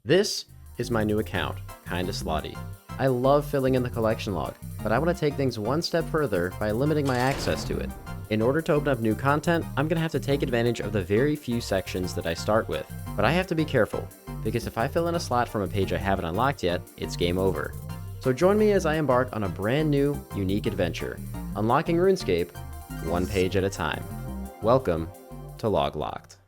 This is my new account, Kinda Slotty. I love filling in the collection log, but I want to take things one step further by limiting my access to it. In order to open up new content, I'm going to have to take advantage of the very few sections that I start with. But I have to be careful, because if I fill in a slot from a page I haven't unlocked yet, it's game over. So join me as I embark on a brand new, unique adventure, unlocking Runescape one page at a time. Welcome to Log Locked.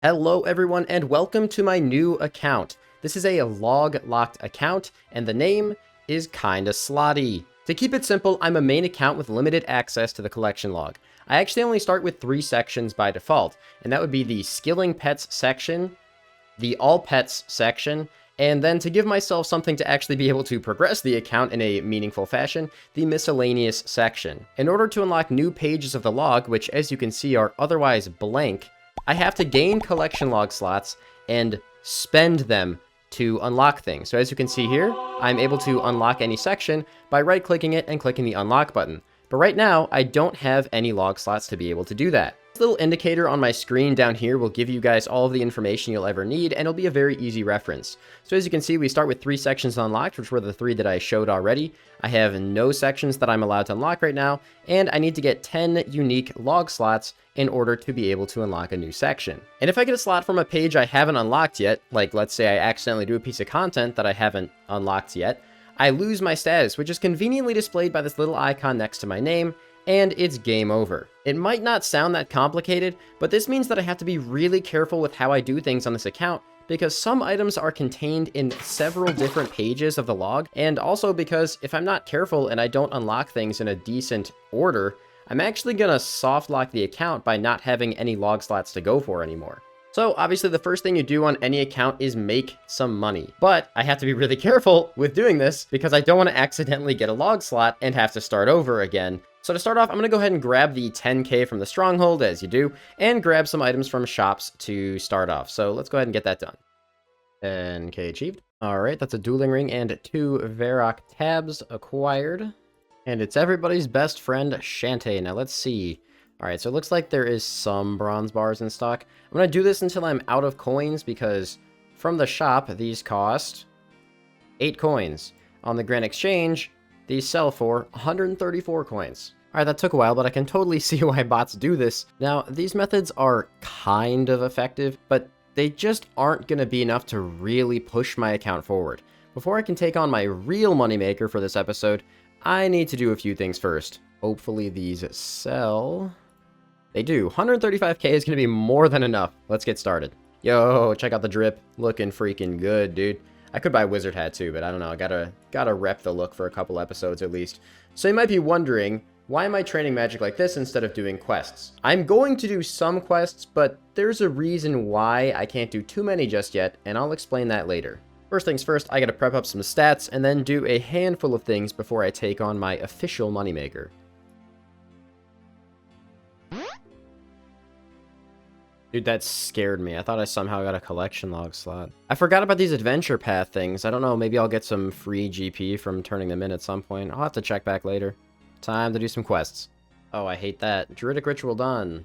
Hello everyone and welcome to my new account. This is a log-locked account, and the name is Kinda Slotty. To keep it simple, I'm a main account with limited access to the collection log. I actually only start with 3 sections by default, and that would be the Skilling Pets section, the All Pets section, and then to give myself something to actually be able to progress the account in a meaningful fashion, the Miscellaneous section. In order to unlock new pages of the log, which as you can see are otherwise blank, I have to gain collection log slots and spend them to unlock things. So as you can see here, I'm able to unlock any section by right-clicking it and clicking the unlock button. But right now, I don't have any log slots to be able to do that. This little indicator on my screen down here will give you guys all of the information you'll ever need, and it'll be a very easy reference. So as you can see, we start with 3 sections unlocked, which were the 3 that I showed already. I have no sections that I'm allowed to unlock right now, and I need to get 10 unique log slots in order to be able to unlock a new section. And if I get a slot from a page I haven't unlocked yet, like let's say I accidentally do a piece of content that I haven't unlocked yet, I lose my status, which is conveniently displayed by this little icon next to my name, and it's game over. It might not sound that complicated, but this means that I have to be really careful with how I do things on this account, because some items are contained in several different pages of the log, and also because if I'm not careful and I don't unlock things in a decent order, I'm actually gonna soft lock the account by not having any log slots to go for anymore. So obviously the first thing you do on any account is make some money, but I have to be really careful with doing this because I don't want to accidentally get a log slot and have to start over again. So to start off, I'm going to go ahead and grab the 10k from the Stronghold, as you do, and grab some items from shops to start off. So let's go ahead and get that done. 10k achieved. Alright, that's a dueling ring and 2 Varrock tabs acquired. And it's everybody's best friend, Shantae. Now let's see. Alright, so it looks like there is some bronze bars in stock. I'm going to do this until I'm out of coins, because from the shop, these cost 8 coins. On the Grand Exchange, these sell for 134 coins. Alright, that took a while, but I can totally see why bots do this. Now, these methods are kind of effective, but they just aren't going to be enough to really push my account forward. Before I can take on my real moneymaker for this episode, I need to do a few things first. Hopefully these sell. They do. 135k is going to be more than enough. Let's get started. Yo, check out the drip. Looking freaking good, dude. I could buy a wizard hat too, but I don't know. I gotta rep the look for a couple episodes at least. So you might be wondering, why am I training magic like this instead of doing quests? I'm going to do some quests, but there's a reason why I can't do too many just yet, and I'll explain that later. First things first, I gotta prep up some stats and then do a handful of things before I take on my official moneymaker. Dude, that scared me. I thought I somehow got a collection log slot. I forgot about these adventure path things. I don't know, maybe I'll get some free GP from turning them in at some point. I'll have to check back later. Time to do some quests. Oh, I hate that. Druidic ritual done.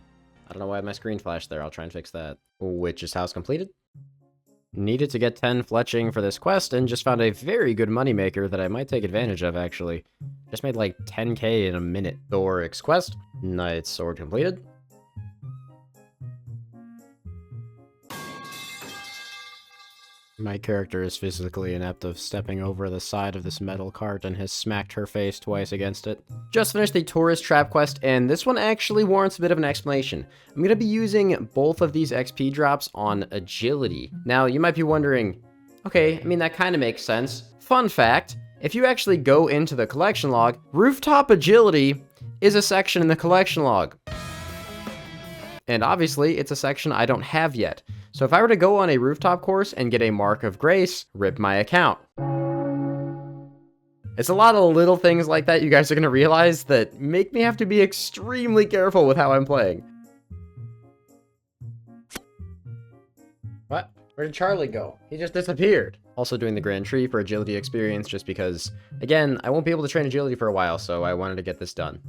I don't know why my screen flashed there. I'll try and fix that. Witch's house completed. Needed to get 10 fletching for this quest and just found a very good moneymaker that I might take advantage of, actually. Just made like 10k in a minute. Thoric's quest. Knight's sword completed. My character is physically inept of stepping over the side of this metal cart and has smacked her face twice against it. Just finished the tourist trap quest, and this one actually warrants a bit of an explanation. I'm going to be using both of these XP drops on agility. Now, you might be wondering, okay, I mean, that kind of makes sense. Fun fact, if you actually go into the collection log, rooftop agility is a section in the collection log. And obviously, it's a section I don't have yet. So if I were to go on a rooftop course and get a Mark of Grace, rip my account. It's a lot of little things like that you guys are going to realize that make me have to be extremely careful with how I'm playing. What? Where did Charlie go? He just disappeared. Also doing the Grand Tree for agility experience just because, again, I won't be able to train agility for a while, so I wanted to get this done.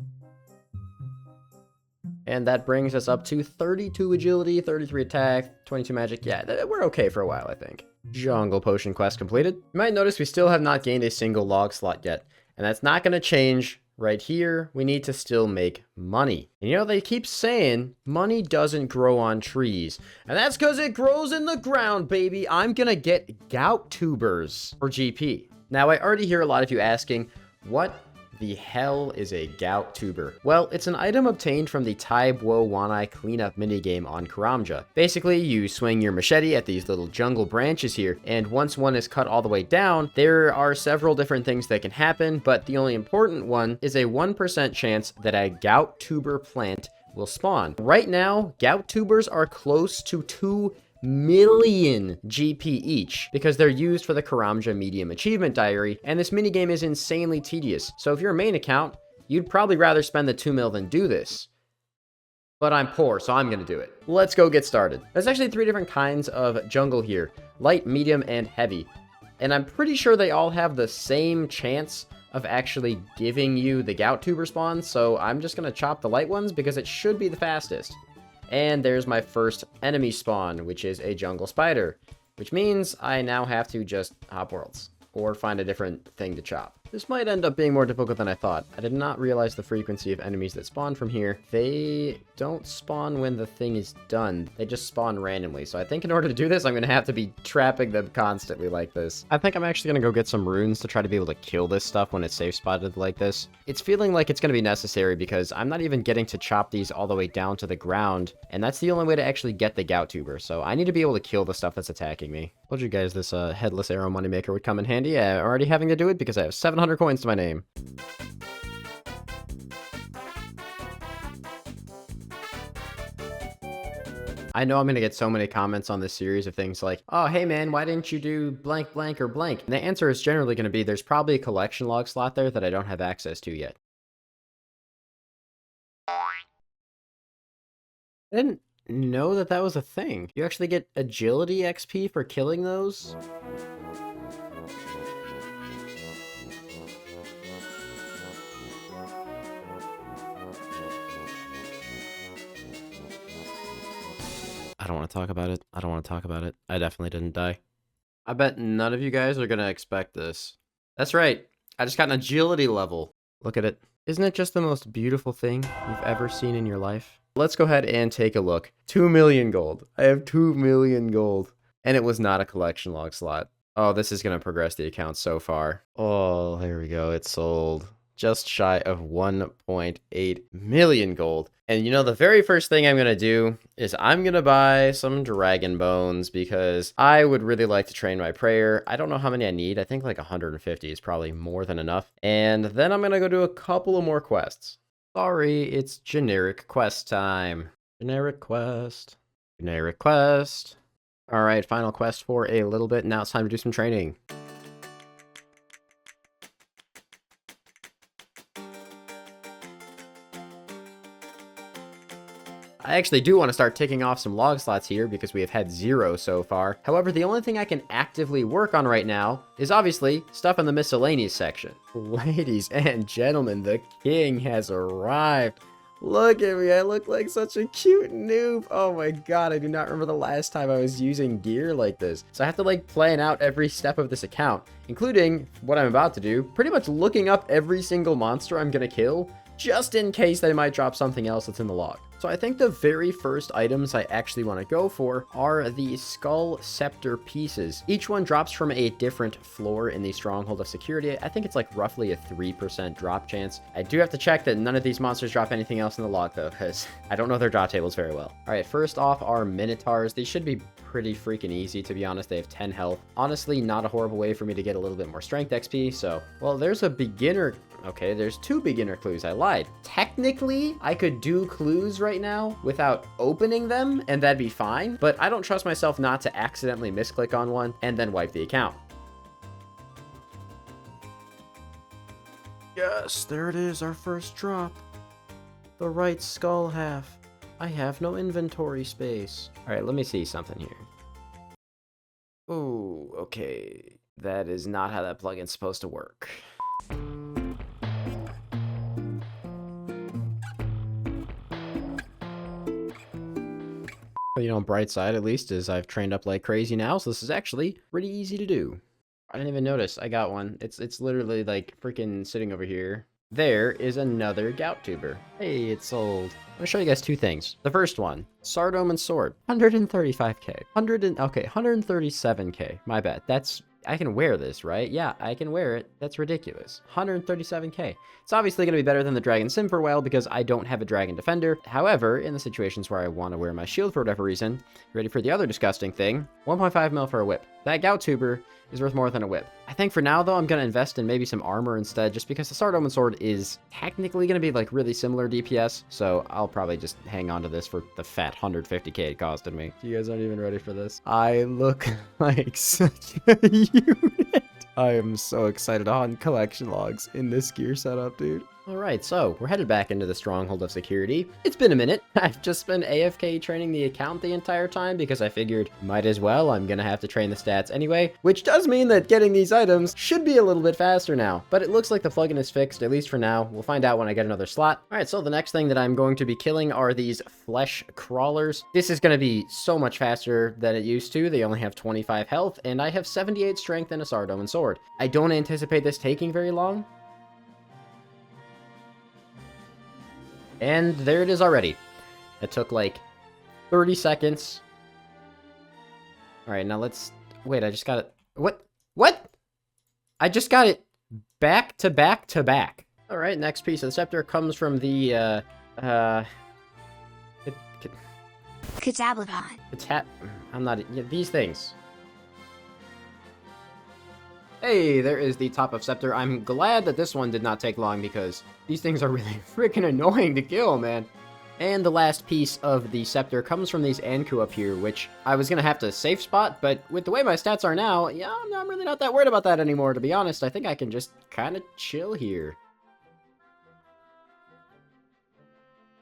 And that brings us up to 32 agility, 33 attack, 22 magic. Yeah, we're okay for a while, I think. Jungle Potion quest completed. You might notice we still have not gained a single log slot yet, and that's not going to change. Right here, we need to still make money. And you know, they keep saying money doesn't grow on trees, and that's because it grows in the ground, baby. I'm going to get gout tubers for GP. Now, I already hear a lot of you asking, what the hell is a gout tuber? Well, it's an item obtained from the Tai Bo Wanai cleanup minigame on Karamja. Basically, you swing your machete at these little jungle branches here, and once one is cut all the way down, there are several different things that can happen, but the only important one is a 1% chance that a gout tuber plant will spawn. Right now, gout tubers are close to 2 million GP each because they're used for the Karamja Medium Achievement Diary, and this minigame is insanely tedious. So if you're a main account, you'd probably rather spend the 2 mil than do this. But I'm poor, so I'm gonna do it. Let's go get started. There's actually 3 different kinds of jungle here: light, medium, and heavy. And I'm pretty sure they all have the same chance of actually giving you the gout tuber spawn, so I'm just gonna chop the light ones because it should be the fastest. And there's my first enemy spawn, which is a jungle spider, which means I now have to just hop worlds or find a different thing to chop. This might end up being more difficult than I thought. I did not realize the frequency of enemies that spawn from here. They don't spawn when the thing is done. They just spawn randomly. So I think in order to do this, I'm going to have to be trapping them constantly like this. I think I'm actually going to go get some runes to try to be able to kill this stuff when it's safe spotted like this. It's feeling like it's going to be necessary because I'm not even getting to chop these all the way down to the ground. And that's the only way to actually get the gout tuber. So I need to be able to kill the stuff that's attacking me. Told you guys this headless arrow moneymaker would come in handy. I'm already having to do it because I have 700 coins to my name. I know I'm going to get so many comments on this series of things like, oh, hey man, why didn't you do blank, blank, or blank? And the answer is generally going to be there's probably a collection log slot there that I don't have access to yet. I didn't know that that was a thing. You actually get agility XP for killing those? I don't want to talk about it. I don't want to talk about it. I definitely didn't die. I bet none of you guys are going to expect this. That's right. I just got an agility level. Look at it. Isn't it just the most beautiful thing you've ever seen in your life? Let's go ahead and take a look. 2 million gold. I have 2 million gold. And it was not a collection log slot. Oh, this is going to progress the account so far. Oh, there we go. It's sold. Just shy of 1.8 million gold. And you know, the very first thing I'm going to do is I'm going to buy some dragon bones because I would really like to train my prayer. I don't know how many I need. I think like 150 is probably more than enough. And then I'm going to go do a couple of more quests. Sorry, it's generic quest time. Generic quest. Generic quest. All right, final quest for a little bit. Now it's time to do some training. I actually do want to start ticking off some log slots here because we have had 0 so far. However, the only thing I can actively work on right now is obviously stuff in the miscellaneous section. Ladies and gentlemen, the king has arrived. Look at me, I look like such a cute noob. Oh my god, I do not remember the last time I was using gear like this. So I have to like plan out every step of this account, including what I'm about to do, pretty much looking up every single monster I'm gonna kill, just in case they might drop something else that's in the log. So I think the very first items I actually want to go for are the Skull Scepter pieces. Each one drops from a different floor in the Stronghold of Security. I think it's like roughly a 3% drop chance. I do have to check that none of these monsters drop anything else in the log though, because I don't know their drop tables very well. All right, first off are Minotaurs. These should be pretty freaking easy, to be honest. They have 10 health. Honestly, not a horrible way for me to get a little bit more strength XP, so... Well, there's a beginner... Okay, there's 2 beginner clues. I lied. Technically, I could do clues right now without opening them, and that'd be fine, but I don't trust myself not to accidentally misclick on one and then wipe the account. Yes, there it is, our first drop. The right skull half. I have no inventory space. All right, let me see something here. Ooh, okay. That is not how that plugin's supposed to work. you know, bright side at least is I've trained up like crazy now, so this is actually pretty easy to do. I didn't even notice. I got one. It's literally like freaking sitting over here. There is another gout tuber. Hey, it's sold. I'm gonna show you guys two things. The first one, Sardome and Sword, 135k. 137k. My bad. I can wear this, right? Yeah, I can wear it. That's ridiculous. 137k. It's obviously going to be better than the Dragon Sim for a while because I don't have a Dragon Defender. However, in the situations where I want to wear my shield for whatever reason, ready for the other disgusting thing, 1.5 mil for a whip. That gout tuber is worth more than a whip. I think for now, though, I'm going to invest in maybe some armor instead, just because the Sardome and Sword is technically going to be like really similar DPS, so I'll probably just hang on to this for the fat 150k it costed me. You guys aren't even ready for this. I look like such a unit. I am so excited on collection logs in this gear setup, dude. Alright, so we're headed back into the Stronghold of Security. It's been a minute. I've just been AFK training the account the entire time because I figured might as well, I'm gonna have to train the stats anyway, which does mean that getting these items should be a little bit faster now. But it looks like the plugin is fixed, at least for now. We'll find out when I get another slot. Alright, so the next thing that I'm going to be killing are these flesh crawlers. This is gonna be so much faster than it used to. They only have 25 health, and I have 78 strength and a Sardome and Sword. I don't anticipate this taking very long. And there it is already. It took like 30 seconds. Alright, now let's... Wait, I just got it... What? I just got it back to back to back. Alright, next piece of the scepter comes from the, Catablabon. I'm not... Yeah, these things. Hey, there is the top of Scepter. I'm glad that this one did not take long because these things are really freaking annoying to kill, man. And the last piece of the Scepter comes from these Anku up here, which I was going to have to safe spot, but with the way my stats are now, yeah, I'm really not that worried about that anymore, to be honest. I think I can just kind of chill here.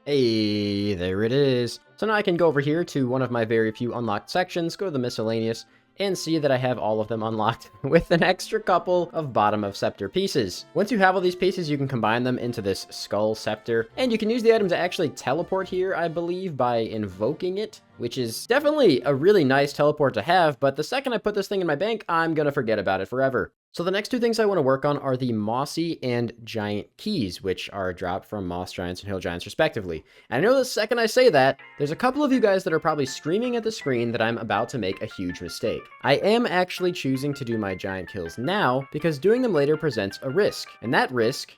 Hey, there it is. So now I can go over here to one of my very few unlocked sections, go to the miscellaneous, and see that I have all of them unlocked with an extra couple of bottom of scepter pieces. Once you have all these pieces, you can combine them into this skull scepter, and you can use the item to actually teleport here, I believe, by invoking it, which is definitely a really nice teleport to have, but the second I put this thing in my bank, I'm gonna forget about it forever. So the next two things I want to work on are the Mossy and Giant Keys, which are dropped from Moss Giants and Hill Giants respectively. And I know the second I say that, there's a couple of you guys that are probably screaming at the screen that I'm about to make a huge mistake. I am actually choosing to do my Giant Kills now, because doing them later presents a risk, and that risk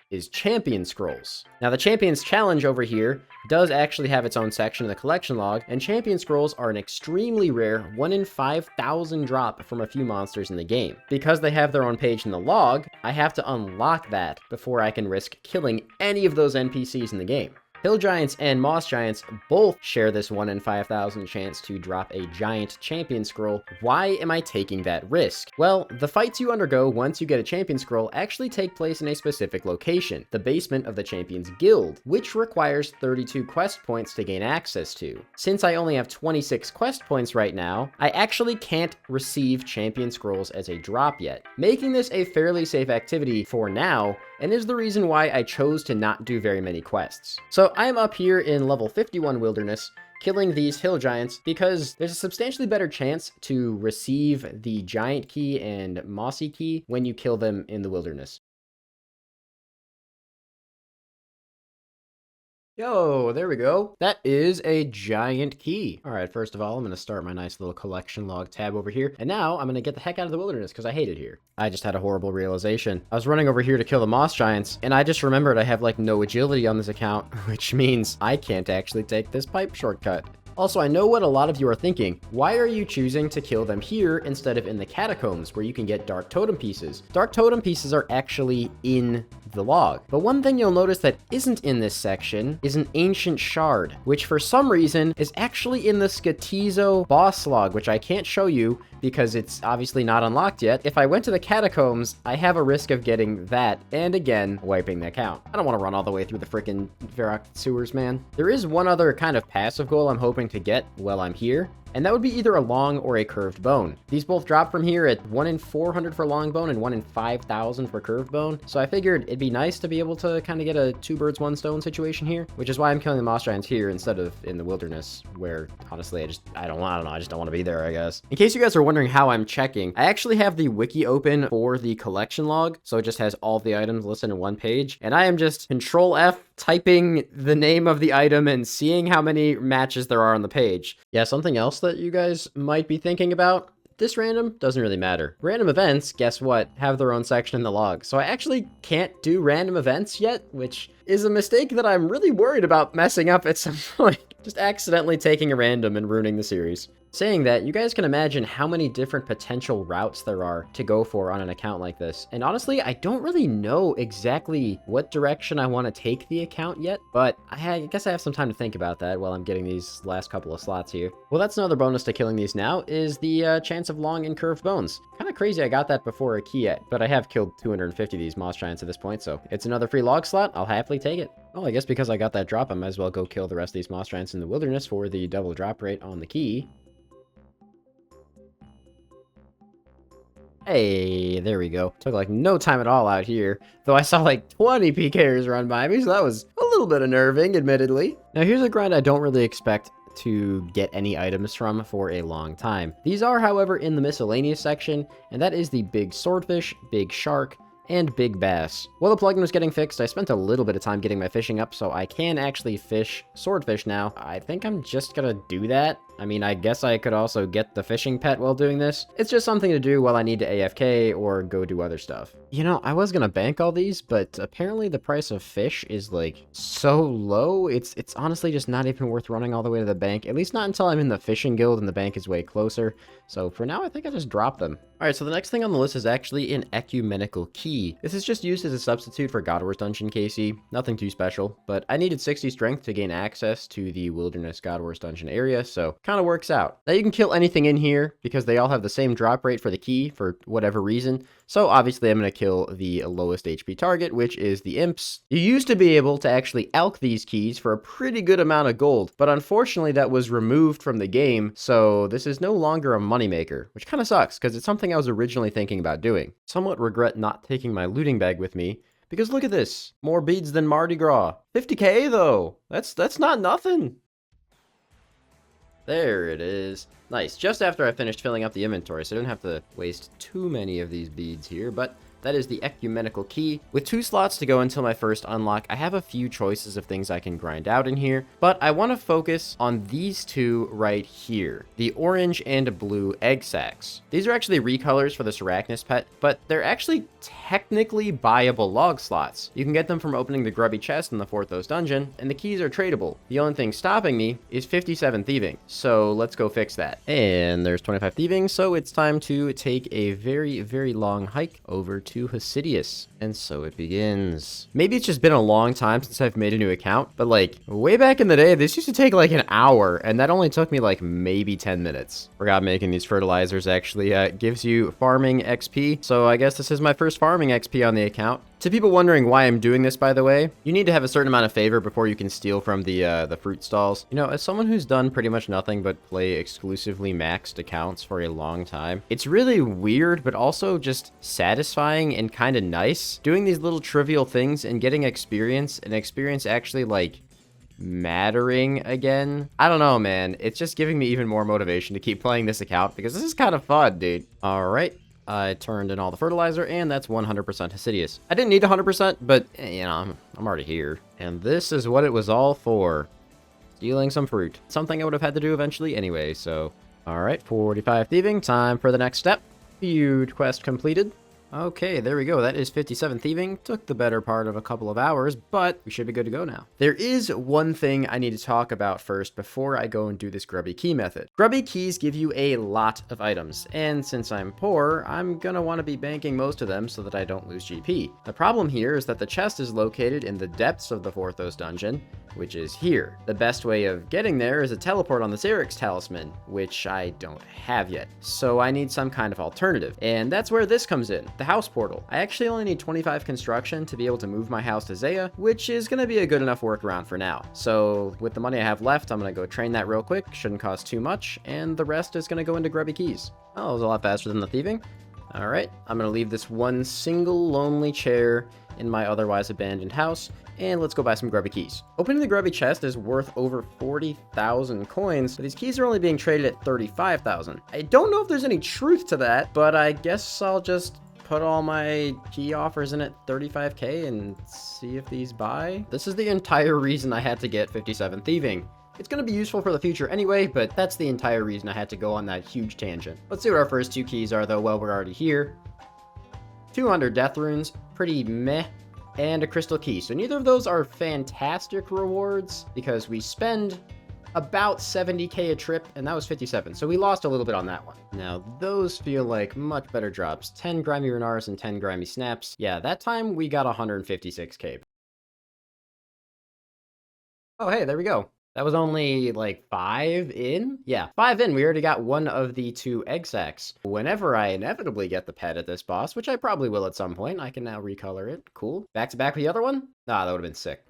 is Champion Scrolls. Now the Champions Challenge over here does actually have its own section in the collection log, and Champion Scrolls are an extremely rare 1 in 5,000 drop from a few monsters in the game. Because they have their own page in the log, I have to unlock that before I can risk killing any of those NPCs in the game. Hill Giants and Moss Giants both share this 1 in 5,000 chance to drop a giant champion scroll. Why am I taking that risk? Well, the fights you undergo once you get a champion scroll actually take place in a specific location, the basement of the Champions Guild, which requires 32 quest points to gain access to. Since I only have 26 quest points right now, I actually can't receive champion scrolls as a drop yet, making this a fairly safe activity for now, and is the reason why I chose to not do very many quests. So I'm up here in level 51 Wilderness, killing these Hill Giants because there's a substantially better chance to receive the Giant Key and Mossy Key when you kill them in the Wilderness. Yo, there we go. That is a giant key. All right, first of all, I'm going to start my nice little collection log tab over here. And now I'm going to get the heck out of the wilderness because I hate it here. I just had a horrible realization. I was running over here to kill the Moss Giants, and I just remembered I have like no agility on this account, which means I can't actually take this pipe shortcut. Also, I know what a lot of you are thinking. Why are you choosing to kill them here instead of in the catacombs where you can get dark totem pieces? Dark totem pieces are actually in the log. But one thing you'll notice that isn't in this section is an ancient shard, which for some reason is actually in the Skatizo boss log, which I can't show you because it's obviously not unlocked yet. If I went to the catacombs, I have a risk of getting that and again wiping the account. I don't want to run all the way through the frickin' Varrock sewers, man. There is one other kind of passive goal I'm hoping to get while I'm here, and that would be either a long or a curved bone. These both drop from here at 1 in 400 for long bone and 1 in 5,000 for curved bone, so I figured it'd be nice to be able to kind of get a 2 birds 1 stone situation here, which is why I'm killing the moss giants here instead of in the wilderness, where honestly I just don't know, I just don't want to be there, I guess. In case you guys are wondering how I'm checking, I actually have the wiki open for the collection log, so it just has all of the items listed in one page, and I am just Control F, typing the name of the item and seeing how many matches there are on the page. Yeah, something else that you guys might be thinking about. This random doesn't really matter. Random events, guess what, have their own section in the log. So I actually can't do random events yet, which is a mistake that I'm really worried about messing up at some point. Just accidentally taking a random and ruining the series. Saying that, you guys can imagine how many different potential routes there are to go for on an account like this. And honestly, I don't really know exactly what direction I want to take the account yet, but I guess I have some time to think about that while I'm getting these last couple of slots here. Well, that's another bonus to killing these now, is the chance of long and curved bones. Kind of crazy I got that before a key yet, but I have killed 250 of these moss giants at this point, so it's another free log slot. I'll happily take it. Well, I guess because I got that drop, I might as well go kill the rest of these moss giants in the wilderness for the double drop rate on the key. Hey, there we go. Took like no time at all out here, though I saw like 20 PKers run by me, so that was a little bit unnerving, admittedly. Now here's a grind I don't really expect to get any items from for a long time. These are, however, in the miscellaneous section, and that is the big swordfish, big shark, and big bass. While the plugin was getting fixed, I spent a little bit of time getting my fishing up, so I can actually fish swordfish now. I think I'm just gonna do that. I mean, I guess I could also get the fishing pet while doing this. It's just something to do while I need to AFK or go do other stuff. You know, I was gonna bank all these, but apparently the price of fish is like so low, it's honestly just not even worth running all the way to the bank, at least not until I'm in the fishing guild and the bank is way closer. So for now, I think I just drop them. Alright, so the next thing on the list is actually an ecumenical key. This is just used as a substitute for God Wars Dungeon KC, nothing too special, but I needed 60 strength to gain access to the Wilderness God Wars Dungeon area, so kind of works out. Now you can kill anything in here because they all have the same drop rate for the key for whatever reason. So obviously I'm going to kill the lowest HP target, which is the imps. You used to be able to actually elk these keys for a pretty good amount of gold, but unfortunately that was removed from the game, so this is no longer a moneymaker, which kind of sucks because it's something I was originally thinking about doing. Somewhat regret not taking my looting bag with me, because look at this, more beads than Mardi Gras. 50k though, that's not nothing. There it is. Nice, just after I finished filling up the inventory, so I didn't have to waste too many of these beads here, but that is the ecumenical key. With 2 slots to go until my first unlock, I have a few choices of things I can grind out in here, but I want to focus on these 2 right here, the orange and blue egg sacs. These are actually recolors for the Arachnus pet, but they're actually technically buyable log slots. You can get them from opening the grubby chest in the Forthos dungeon, and the keys are tradable. The only thing stopping me is 57 thieving, so let's go fix that. And there's 25 thieving, so it's time to take a very, very long hike over to Hasidius, and so it begins. Maybe it's just been a long time since I've made a new account, but like way back in the day, this used to take like an hour, and that only took me like maybe 10 minutes. Forgot making these fertilizers actually gives you farming XP, so I guess this is my first farming XP on the account. To people wondering why I'm doing this, by the way, you need to have a certain amount of favor before you can steal from the fruit stalls. You know, as someone who's done pretty much nothing but play exclusively maxed accounts for a long time, it's really weird, but also just satisfying and kind of nice doing these little trivial things and getting experience, and experience actually like mattering again. I don't know, man. It's just giving me even more motivation to keep playing this account because this is kind of fun, dude. All right. I turned in all the fertilizer, and that's 100% Hasidius. I didn't need 100%, but, you know, I'm already here. And this is what it was all for. Stealing some fruit. Something I would have had to do eventually anyway, so... Alright, 45 thieving. Time for the next step. Huge quest completed. Okay, there we go. That is 57 thieving. Took the better part of a couple of hours, but we should be good to go now. There is one thing I need to talk about first before I go and do this grubby key method. Grubby keys give you a lot of items, and since I'm poor, I'm gonna want to be banking most of them so that I don't lose GP. The problem here is that the chest is located in the depths of the Forthos dungeon, which is here. The best way of getting there is a teleport on the Xerix talisman, which I don't have yet. So I need some kind of alternative, and that's where this comes in. the house portal. I actually only need 25 construction to be able to move my house to Zaya, which is going to be a good enough workaround for now. So with the money I have left, I'm going to go train that real quick. Shouldn't cost too much, and the rest is going to go into grubby keys. Oh, it was a lot faster than the thieving. All right, I'm going to leave this one single lonely chair in my otherwise abandoned house, and let's go buy some grubby keys. Opening the grubby chest is worth over 40,000 coins, but these keys are only being traded at 35,000. I don't know if there's any truth to that, but I guess I'll just put all my key offers in at 35k and see if these buy. This is the entire reason I had to get 57 thieving. It's going to be useful for the future anyway, but that's the entire reason I had to go on that huge tangent. Let's see what our first 2 keys are though while we're already here. 200 death runes, pretty meh, and a crystal key. So neither of those are fantastic rewards because we spend about 70k a trip, and that was 57. So we lost a little bit on that one. Now, those feel like much better drops. 10 grimy runars and 10 grimy snaps. Yeah, that time we got 156k. Oh, hey, there we go. That was only like 5 in? Yeah, 5 in. We already got one of the 2 egg sacs. Whenever I inevitably get the pet at this boss, which I probably will at some point, I can now recolor it. Cool. Back to back with the other one? Ah, that would have been sick.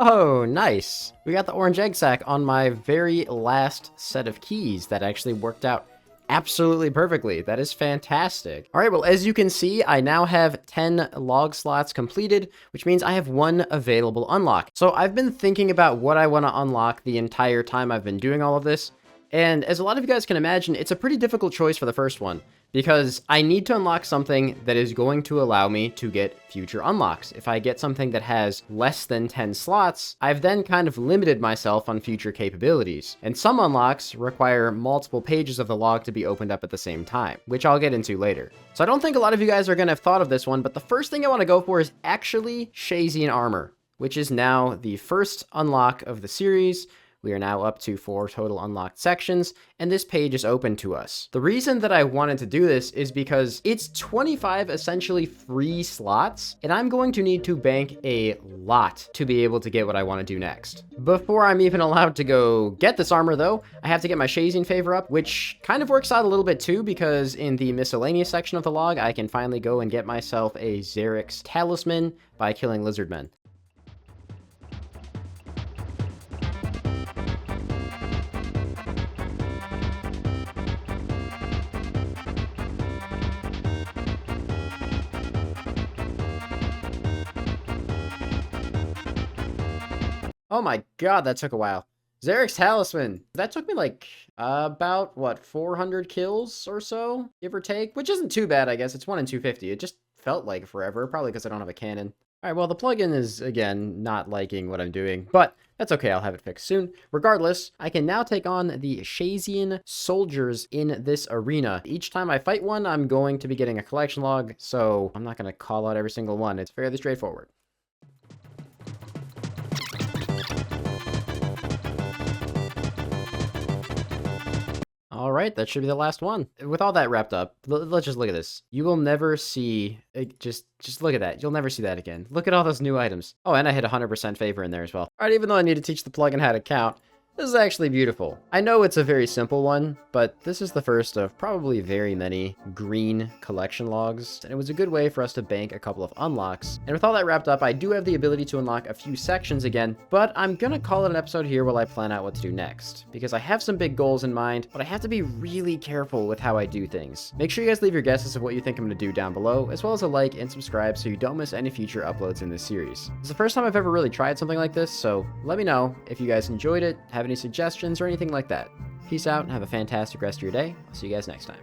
Oh, nice. We got the orange egg sac on my very last set of keys. That actually worked out absolutely perfectly. That is fantastic. All right, well, as you can see, I now have 10 log slots completed, which means I have 1 available unlock. So I've been thinking about what I want to unlock the entire time I've been doing all of this. And as a lot of you guys can imagine, it's a pretty difficult choice for the first one, because I need to unlock something that is going to allow me to get future unlocks. If I get something that has less than 10 slots, I've then kind of limited myself on future capabilities. And some unlocks require multiple pages of the log to be opened up at the same time, which I'll get into later. So I don't think a lot of you guys are going to have thought of this one, but the first thing I want to go for is actually Shayzien armor, which is now the first unlock of the series. We are now up to 4 total unlocked sections, and this page is open to us. The reason that I wanted to do this is because it's 25 essentially free slots, and I'm going to need to bank a lot to be able to get what I want to do next. Before I'm even allowed to go get this armor though, I have to get my Shayzien favor up, which kind of works out a little bit too, because in the miscellaneous section of the log, I can finally go and get myself a Xerix talisman by killing lizardmen. Oh my god, that took a while. Xerix Talisman. That took me like about, what, 400 kills or so, give or take? Which isn't too bad, I guess. It's 1 in 250. It just felt like forever, probably because I don't have a cannon. Alright, well, the plugin is, again, not liking what I'm doing, but that's okay, I'll have it fixed soon. Regardless, I can now take on the Shayzien soldiers in this arena. Each time I fight one, I'm going to be getting a collection log, so I'm not going to call out every single one. It's fairly straightforward. All right, that should be the last one. With all that wrapped up, let's just look at this. You will never see, just look at that. You'll never see that again. Look at all those new items. Oh, and I hit 100% favor in there as well. All right, even though I need to teach the plugin how to count, this is actually beautiful. I know it's a very simple one, but this is the first of probably very many green collection logs, and it was a good way for us to bank a couple of unlocks. And with all that wrapped up, I do have the ability to unlock a few sections again, but I'm gonna call it an episode here while I plan out what to do next, because I have some big goals in mind, but I have to be really careful with how I do things. Make sure you guys leave your guesses of what you think I'm gonna do down below, as well as a like and subscribe so you don't miss any future uploads in this series. It's the first time I've ever really tried something like this, so let me know if you guys enjoyed it, have any suggestions or anything like that. Peace out and have a fantastic rest of your day. I'll see you guys next time.